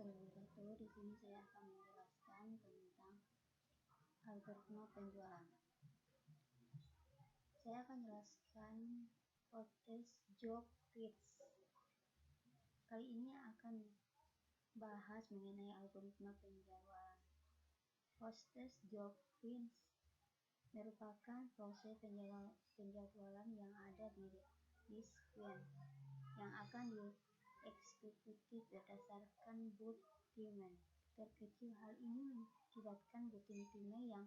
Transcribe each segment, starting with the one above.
terlebih dahulu di sini saya akan menjelaskan tentang algoritma penjualan. Saya akan jelaskan Hostess Job Feeds. Kali ini akan bahas mengenai algoritma penjualan. Hostess Job Feeds merupakan proses penjadwalan yang ada di Square yang akan dieksekusi berdasarkan boot demand terkecil. Hal ini mengakibatkan booting time yang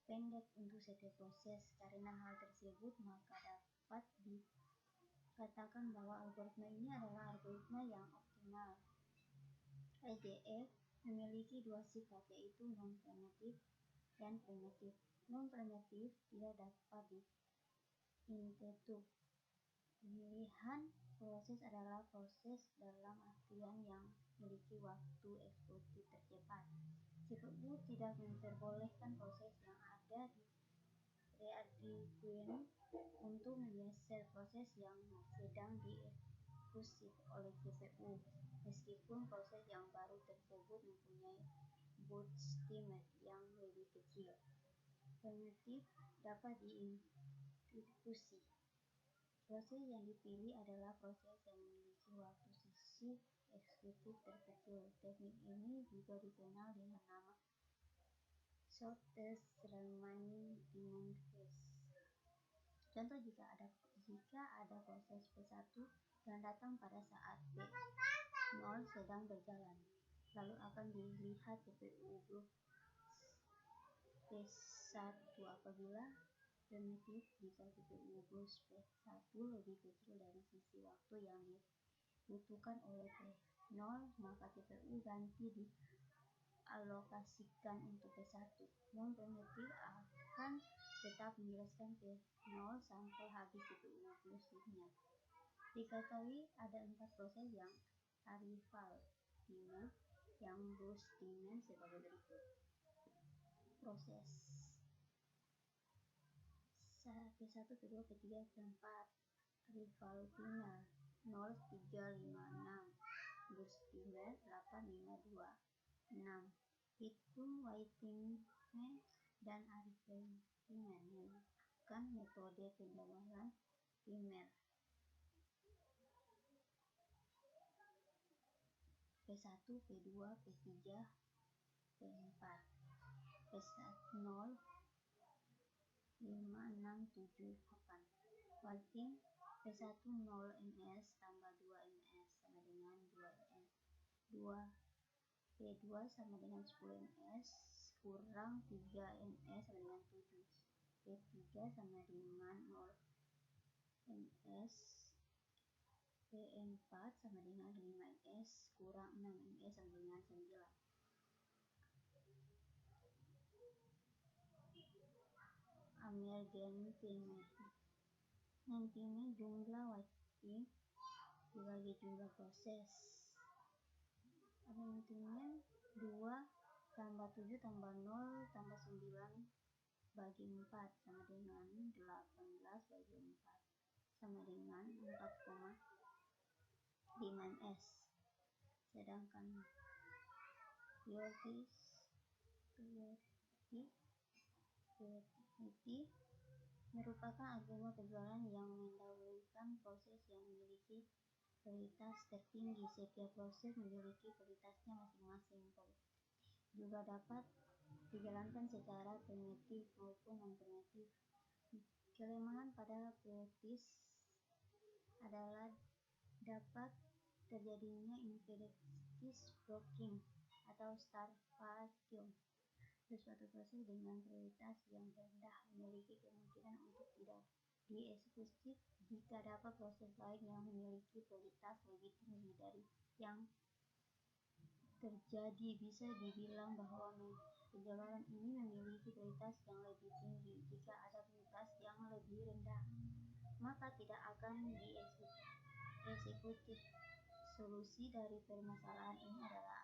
pendek untuk setiap proses. Karena hal tersebut, maka dapat dikatakan bahwa algoritma ini adalah algoritma yang optimal. IGF memiliki dua sifat, yaitu non-primitif dan primitif. Non-primitif tidak dapat diinterrupt. Pemilihan proses adalah proses dalam artian yang memiliki waktu eksekusi tercepat. CPU tidak memperbolehkan proses yang ada di ready-queue untuk menggeser proses yang sedang dieksekusi oleh CPU, meskipun proses yang baru tersebut mempunyai boot time yang lebih kecil. Primitif dapat dieksekusi. Proses yang dipilih adalah proses yang memiliki waktu sisi eksekutif terkecil. Teknik ini juga dikenal dengan nama shortest remaining demand phase. Contoh, jika ada proses P1 yang datang pada saat P0 sedang berjalan, lalu akan dilihat CPU blok P1 apabila primitif. Jika CPU blok P1 lebih kecil dari sisi waktu yang dibutuhkan oleh P0, maka CPU ganti dialokasikan untuk P1. Non-primitif akan tetap menjelaskan P0 sampai habis CPU bloknya. Diketahui ada 4 proses yang arrival time yang boost time sebagai berikut. Proses P1, P2, P3, P4. Arrival time 0356, boost time 8526. Hitung waiting time dan arrival time menggunakan metode penjualan timer. P1, P2, P3, P4. P0 5678. Waiting P1 0 ms tambah 2 ms sama dengan 2 ms. P2 sama dengan 10 ms kurang 3 ms sama dengan 7. P3 sama dengan 0 ms. P4 sama dengan 5 ms kurang 6 ms sama dengan 9. Emergent time. Time jumlah waiting dibagi jumlah proses. Emergent time 2 tambah 7 tambah 0 tambah 9 bagi 4 sama dengan 18 bagi 4 sama dengan 4,5 ms. Sedangkan priority merupakan algoritma penjualan yang mendahulukan proses yang memiliki prioritas tertinggi. Setiap proses memiliki prioritasnya masing-masing. Juga dapat dijalankan secara primitif maupun non-primitif. Kelemahan pada primitif adalah dapat terjadinya infinite blocking atau starvation. Suatu proses dengan prioritas yang rendah memiliki kemungkinan untuk tidak dieksekusi jika dapat proses lain yang memiliki prioritas lebih tinggi dari yang terjadi. Bisa dibilang bahwa penjualan ini memiliki prioritas yang lebih tinggi. Jika ada prioritas yang lebih rendah, maka tidak akan dieksekusi. Solusi dari permasalahan ini adalah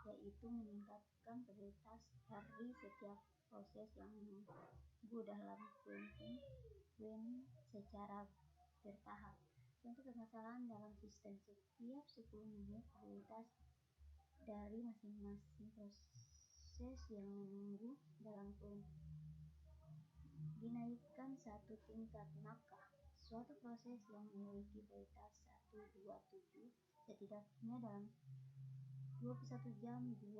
yaitu meningkatkan prioritas dari setiap proses yang menunggu dalam queue secara bertahap. Contoh permasalahan dalam sistem: setiap 10 menit prioritas dari masing-masing proses yang menunggu dalam dinaikkan satu tingkat, maka suatu proses yang memiliki prioritas 1, 2, 7 setidaknya dalam 21 jam 20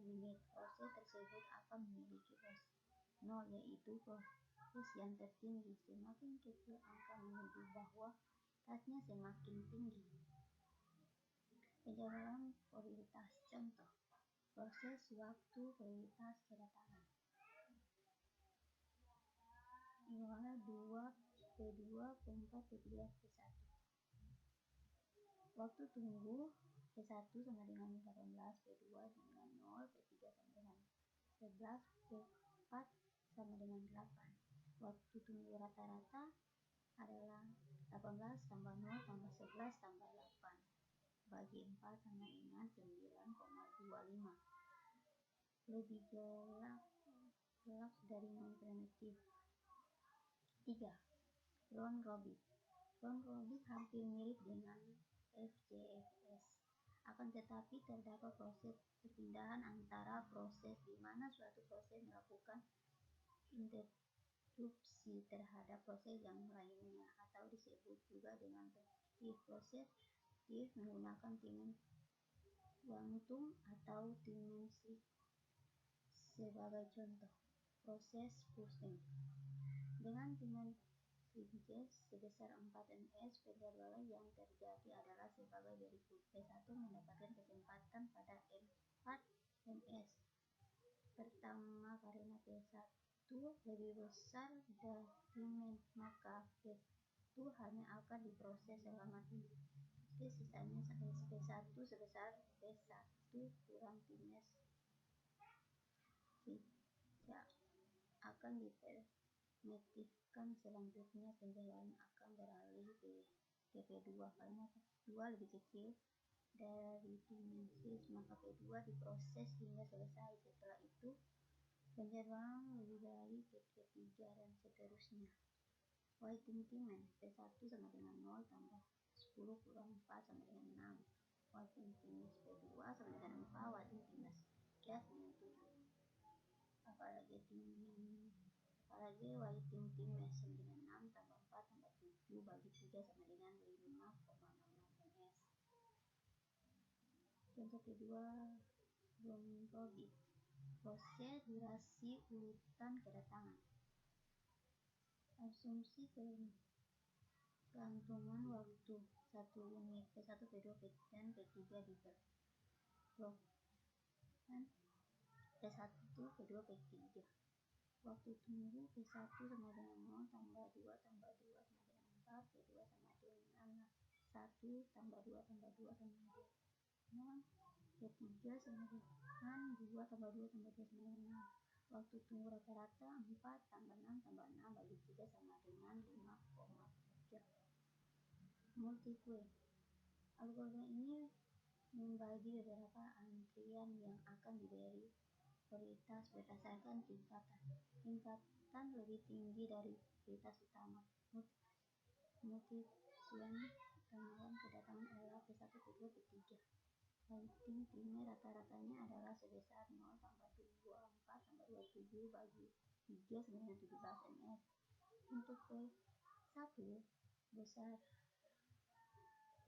menit proses tersebut akan memiliki proses 0, yaitu proses yang tertinggi. Semakin kecil angka menuju bahwa tasnya semakin tinggi. Penjadwalan prioritas. Contoh proses waktu prioritas kedatangan 2, P2, P4, P3, P1. Waktu tunggu P1 sama dengan 18, P2 sama dengan 0, P3 sama dengan 11, P4 sama dengan 8. Waktu tunggu rata-rata adalah 18 tambah 0 tambah 11 tambah 8. Bagi 4 sama dengan 9,25. Lebih gelap dari non primitif. 3. Round robin. Round robin hampir mirip dengan FCFS. Akan tetapi terdapat proses perpindahan antara proses di mana suatu proses melakukan interupsi terhadap proses yang lainnya, atau disebut juga dengan perspektif. Proses menggunakan timen kuantum atau dimensi sebagai contoh. Proses pusing dengan timen Fringes sebesar 4ms, penjadwalan yang terjadi adalah sebagai berikut. P1 mendapatkan kesempatan pada 4ms. Pertama, karena P1 lebih besar dari timen, maka P2 hanya akan diproses selama 3. Sisanya P1 sebesar P1 kurang times tidak akan dipermitifkan. Selanjutnya penjadwalan akan beralih ke P2 karena P2 lebih kecil dari dimensi, maka P2 diproses hingga selesai. Setelah itu penjadwalan lebih beralih ke P3 dan seterusnya. Waiting time P1 sama dengan 0 tambah 10 kurang 4 sama dengan 6. Waiting time P2 sama dengan 4. Waiting time P3 sama dengan 7. Apalagi waiting time sama dengan 6 tambah 4 tambah 7 bagi 3 sama dengan 5,06 ms. Contoh kedua, round robin. Proses durasi urutan kedatangan. Asumsi kelantungan waktu 1 unit P1, P2, P3, dan P3 diperlukan P1, P2, P3. Waktu tunggu P1 sama dengan 0 tambah 2 tambah 2 sama dengan 4. P2 sama dengan 1 tambah 2 tambah 2 sama dengan 0. P3 sama dengan 2 tambah 2 tambah 2 sama dengan 6. Waktu tunggu rata-rata 4 tambah 6 tambah 6 bagi 3 sama dengan 5,3. Multi-queue. Algoritma ini membagi beberapa antrian yang akan diberi prioritas berdasarkan tingkatan. Tingkatan lebih tinggi dari prioritas utama. Multi-queue tanggalan kedatangan adalah P1, P2, P3. Waiting time rata-ratanya adalah sebesar 0 tambah 24 tambah 27 bagi 3 sama dengan 17 ms. Untuk P1 besar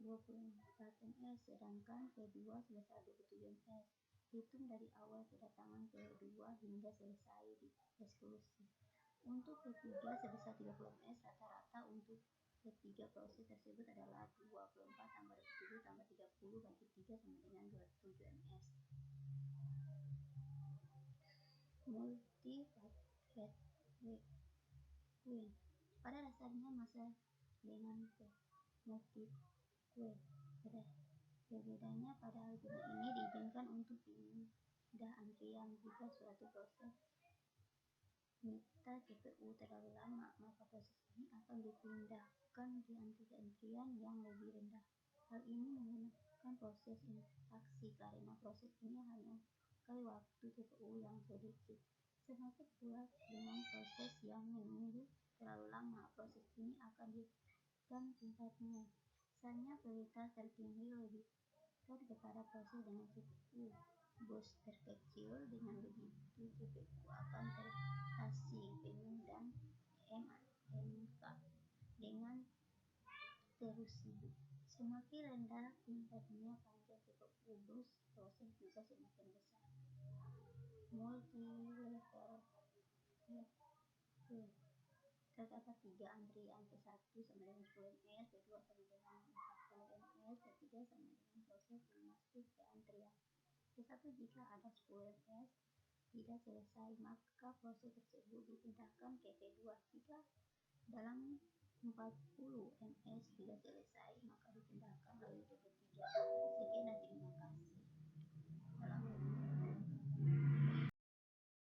24 ms, sedangkan P2 sebesar 27 ms. Hitung dari awal kedatangan P2 hingga selesai di eksekusi. Untuk P3 sebesar 30 ms, rata-rata untuk ketiga proses tersebut adalah 24 tambah 27 tambah 30 bagi 3 sama dengan 27 ms. Multi-thread queuing. Pada dasarnya masa dengan multi-queue. Berbedanya pada algoritma ini diizinkan untuk pindah antrian. Jika suatu proses menyita CPU terlalu lama, maka proses ini akan dipindahkan di antrian yang lebih rendah. Hal ini menggunakan proses interaksi karena proses ini hanya memakai waktu CPU yang sedikit. Semakin pula dengan proses yang menunggu terlalu lama, proses ini akan dinaikkan tingkatnya. Misalnya prioritas tertinggi lebih Lanjutkan kepada proses dengan CPU bus terkecil. Dengan begitu CPU akan terasi penuh dan MMK dengan terus sibuk. Semakin rendah tingkatnya panjang CPU bus, proses juga semakin besar. Multi-level terdapat 3 antrian, P1 sama dengan 10 ms, P2 sama dengan 40 ms, P3 sama dengan proses yang masuk ke antrian P1. Jika ada 10 ms tidak selesai, maka proses tersebut dipindahkan ke P2. Jika dalam 40 ms tidak selesai, maka dipindahkan lagi ke P3. Sekian dan terima kasih.